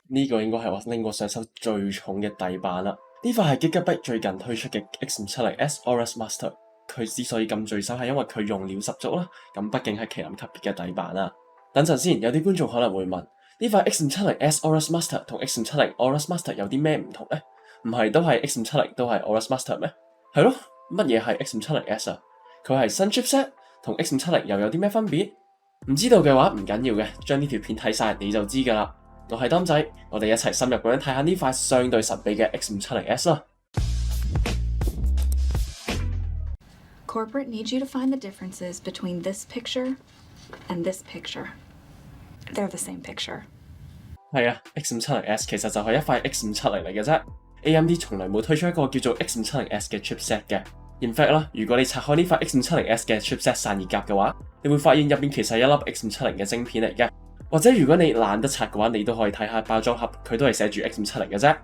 呢個應該係我拎過上手最重嘅底板啦。呢塊係 Gigabyte 最近推出嘅 X570S Aorus Master。佢之所以咁聚手係因為佢用料十足啦。咁畢竟係旗艦級別嘅底板啦。等陣先，有啲觀眾可能會問：呢塊 X570S Aorus Master 同 X570 Aorus Master 有啲咩唔同呢？唔係都係 X570 都係 Aorus Master 咩？係咯，乜嘢係 X570S 啊？佢係新 chipset 同 X570 又有啲咩分別？唔知道嘅話唔緊要嘅，將呢條片睇晒你就知㗎啦。我係擔仔，我哋一齊深入咁樣睇下呢塊相對神秘嘅 X570S 啦。Corporate needs you to find the differences between this picture and this picture. They're the same picture. 係啊 ，X570S 其實就係一塊 X570嚟嘅啫。AMD 從來冇推出一個叫做 X570S 嘅 chipset 嘅。In fact 啦，如果你拆開呢塊 X570S 嘅 chipset 散熱夾嘅話，你會發現入邊其實係一粒 X570嘅晶片嚟嘅。或者如果你懶得拆嘅話，你都可以睇下包裝盒，佢都係寫住 X570嘅啫。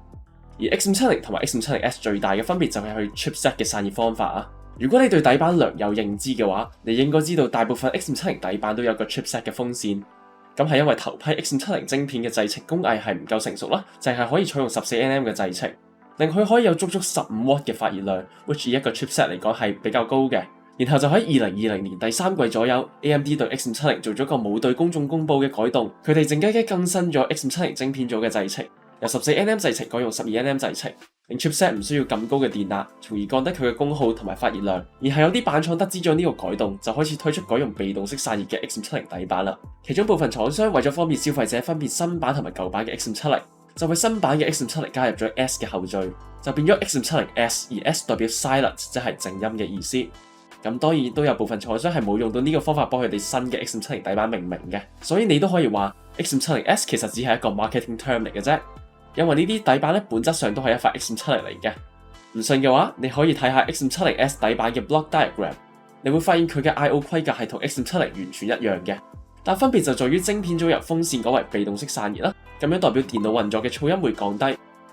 而 X570同埋 X570S 最大嘅分別就係佢 chipset 嘅散熱方法啊。如果你對底板略有認知嘅話，你應該知道大部分 X570 底板都有個 chipset 嘅風扇。咁係因為頭批 X570 晶片嘅製程工藝係唔夠成熟啦，淨係可以採用 14nm 嘅製程，令佢可以有足足 15W 嘅發熱量 ，which 以一個 chipset 嚟講係比較高嘅。然後就喺2020年第3季左右 ，AMD 對 X570 做咗個冇對公眾公佈嘅改動，佢哋靜雞雞更新咗 X570 晶片組嘅製程，由 14nm 製程改用 12nm 製程，令 chipset 唔需要咁高嘅電壓，從而降低佢嘅功耗同埋發熱量。而係有啲板廠得知咗呢個改動，就開始推出改用被動式散熱嘅 X570 底板啦。其中部分廠商為咗方便消費者分辨新版同埋舊版嘅 X570，就為新版嘅 X570 加入咗 S 嘅後綴，就變咗 X570S， 而 S 代表 silent， 即係靜音嘅意思。咁當然都有部分廠商係冇用到呢個方法幫佢哋新嘅 X570 底板命名嘅，所以你都可以話 X570S 其實只係一個 marketing term 嚟嘅啫。因為呢啲底板咧本質上都係一塊 X570嚟嘅。唔信嘅話，你可以睇下 X570S 底板嘅 block diagram， 你會發現佢嘅 I/O 規格係同 X570 完全一樣嘅，但分別就在於晶片組由風扇改為被動式散熱啦，咁樣代表電腦運作嘅噪音會降低，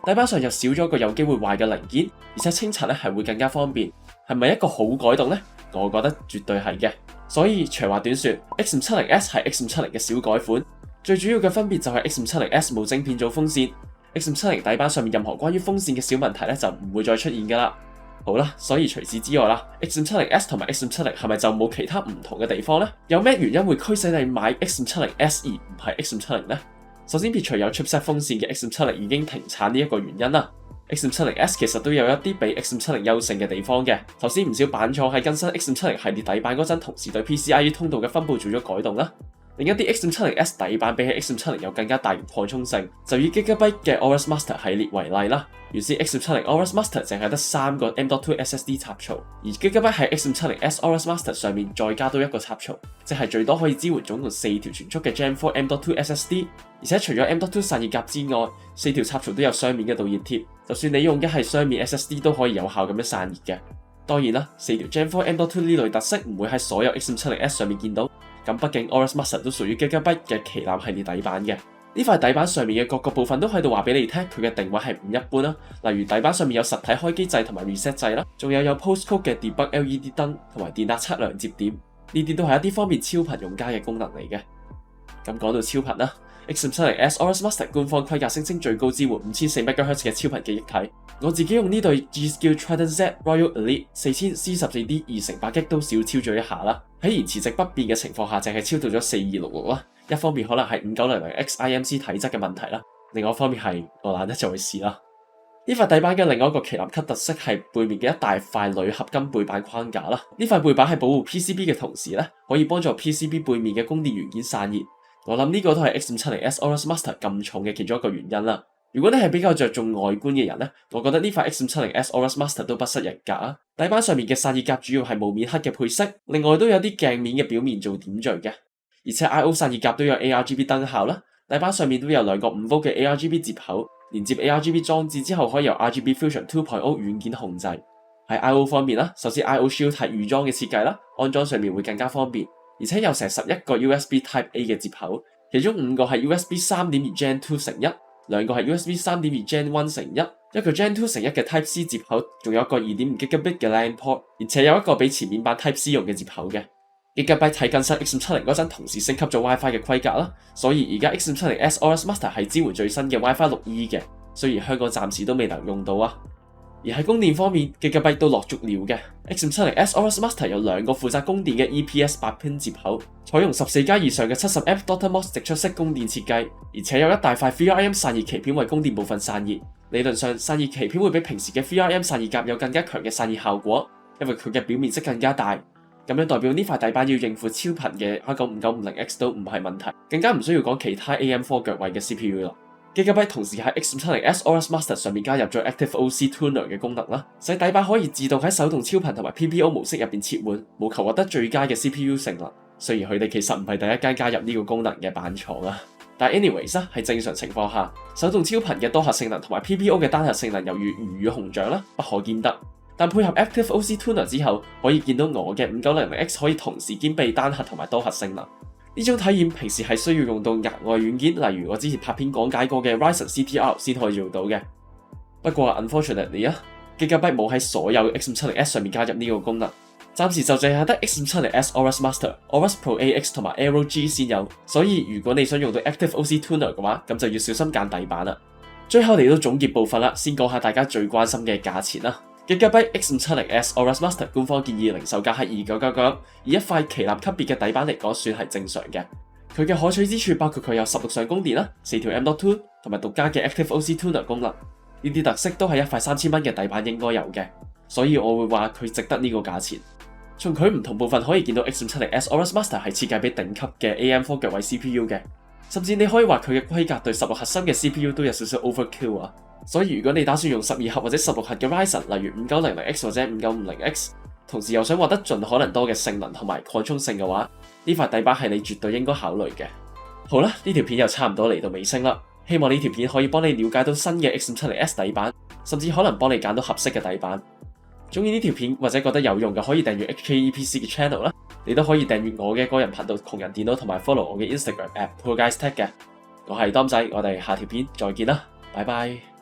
底板上又少咗一個有機會壞嘅零件，而且清拆咧係會更加方便。係咪一個好改動呢？我覺得絕對係嘅。所以長話短說 ，X570S 係 X570 嘅小改款，最主要嘅分別就係 X570S 冇晶片組風扇。X570 底板上面任何關於風扇嘅小問題咧就唔會再出現噶啦。好啦，所以除此之外啦 ，X570S 同埋 X570 係咪就冇其他唔同嘅地方呢？有咩原因會驅使你買 X570S 而唔係 X570 呢？首先撇除有 chipset 風扇嘅 X570 已經停產呢一個原因啦。X570S 其實都有一啲比 X570 優勝嘅地方嘅。首先唔少板廠喺更新 X570 系列底板嗰陣，同時對 PCIe 通道嘅分佈做咗改動啦。另一啲 X570S 底板比起 X570 有更加大型擴充性，就以 Gigabyte 嘅 Aorus Master 系列為例啦。原先 X570 Aorus Master 淨係得3個 M.2 SSD 插槽，而 Gigabyte 喺 X570S Aorus Master 上面再加多一個插槽，即係最多可以支援總共4條全速嘅 Gen 4 M.2 SSD。而且除咗 M.2 散熱夾之外，4條插槽都有雙面嘅導熱貼，就算你用嘅係雙面 SSD 都可以有效咁樣散熱嘅。當然啦，4條 Gen 4 M.2 呢類特色唔會喺所有 X570S 上面見到。咁畢竟 Aorus Master 都屬於 Gigabyte 嘅旗艦系列底板嘅，呢塊底板上面嘅各個部分都喺度話俾你聽，佢嘅定位係唔一般啦。例如底板上面有實體開機掣同埋 reset 掣啦，仲有 postcode 嘅 debug LED 燈同埋電壓測量接點，呢啲都係一啲方便超頻用家嘅功能嚟嘅。咁講到超頻啦，X570S Aorus Master 官方規格聲稱最高支援 54MHz 嘅超頻記憶體，我自己用呢對 G.Skill Trident Z Royal Elite 4000C14D 2x8GB 都少超咗一下啦。喺延遲值不變嘅情況下，淨係超到咗4266啦。一方面可能係5900X IMC 體質嘅問題啦，另外一方面係我懶得再去試啦。呢塊底板嘅另外一個旗艦級特色係背面嘅一大塊鋁合金背板框架啦。呢塊背板喺保護 PCB 嘅同時咧，可以幫助 PCB 背面嘅供電元件散熱。我諗呢個都係 X570S Aorus Master 咁重嘅其中一個原因啦。如果你係比較着重外觀嘅人咧，我覺得呢塊 X570S Aorus Master 都不失人格啊。底板上面嘅散熱夾主要係無面黑嘅配色，另外都有啲鏡面嘅表面做點綴嘅，而且 I/O 散熱夾都有 ARGB 燈效啦。底板上面都有2個5V 嘅 ARGB 接口，連接 ARGB 裝置之後可以由 RGB Fusion 2.0 軟件控制。喺 I/O 方面啦，首先 I/O Shield 係預裝嘅設計啦，安裝上面會更加方便，而且有成11個 USB Type A 嘅接口，其中5個係 USB 3.2 Gen 2乘1。2個係 USB 3.2 Gen 1乘1，一個 Gen 2乘1嘅 Type C 接口，仲有一個 2.5GB 嘅 LAN port，而且有一個俾前面版 Type C 用嘅接口嘅。Gigabyte 睇緊新 X570嗰陣，同時升級咗 WiFi 嘅規格啦，所以而家 X570S Aorus Master 係支援最新嘅 WiFi 6E 嘅，雖然香港暫時都未能用到啊。而喺供電方面 ，Gigabyte 都落足料嘅。X570S Aorus Master 有兩個負責供電嘅 EPS 8pin 接口，採用14加以上嘅 70A DOTA-MOS 直出式供電設計，而且有一大塊 VRM 散熱鰭片為供電部分散熱。理論上，散熱鰭片會比平時嘅 VRM 散熱夾有更加強嘅散熱效果，因為佢嘅表面積更加大。咁樣代表呢塊底板要應付超頻嘅 R95950X 都唔係問題，更加唔需要講其他 AM4 腳位嘅 CPU 咯。Gigabyte 同時喺 X570S Aorus Master 上面加入咗 Active OC Tuner 嘅功能啦，使底板可以自動喺手動超頻同埋 PPO 模式入邊切換，務求獲得最佳嘅 CPU 性能。雖然佢哋其實唔係第一間加入呢個功能嘅板廠啊，但 anyways 喺正常情況下，手動超頻嘅多核性能同埋 PPO 嘅單核性能猶如魚與熊掌啦，不可兼得。但配合 Active OC Tuner 之後，可以見到我嘅 5900X 可以同時兼備單核同埋多核性能。呢種體驗平時係需要用到額外軟件，例如我之前拍片講解過嘅 Ryzen CTR 先可以做到嘅。不過 unfortunately Gigabyte 冇喺所有 X570S 上面加入呢個功能，暫時就淨係得 X570S Aorus Master、Aorus Pro AX 同埋 Aero G 先有。所以如果你想用到 Active OC Tuner 嘅話，咁就要小心揀底板啦。最後嚟到總結部分啦，先講下大家最關心嘅價錢啦。Gigabyte X570S Aorus Master 官方建議零售價係2999，以一塊旗艦級別嘅底板嚟講算係正常嘅。佢嘅可取之處包括佢有16相供電啦、4條 M.2 同埋獨家嘅 Active OC Tuner 功能，呢啲特色都係一塊3000蚊嘅底板應該有嘅，所以我會話佢值得呢個價錢。從佢唔同部分可以見到 X570S Aorus Master 係設計俾頂級嘅 AM4 腳位 CPU 嘅，甚至你可以話佢嘅規格對16核心嘅 CPU 都有少少 overkill 啊。所以如果你打算用12核或者16核嘅 Ryzen， 例如 5900X 或者 5950X， 同時又想獲得盡可能多嘅性能同埋擴充性嘅話，呢塊底板係你絕對應該考慮嘅。好啦，呢條片又差唔多嚟到尾聲啦，希望呢條片可以幫你了解到新嘅 X570S 底板，甚至可能幫你揀到合適嘅底板。鍾意呢條片或者覺得有用嘅，可以訂閱 HKEPC 嘅 channel 啦，你都可以訂閱我嘅個人頻道窮人電腦同埋 follow 我嘅 Instagram @PoorGuy'sTech 嘅。我係當仔，我哋下條片再見啦，拜拜。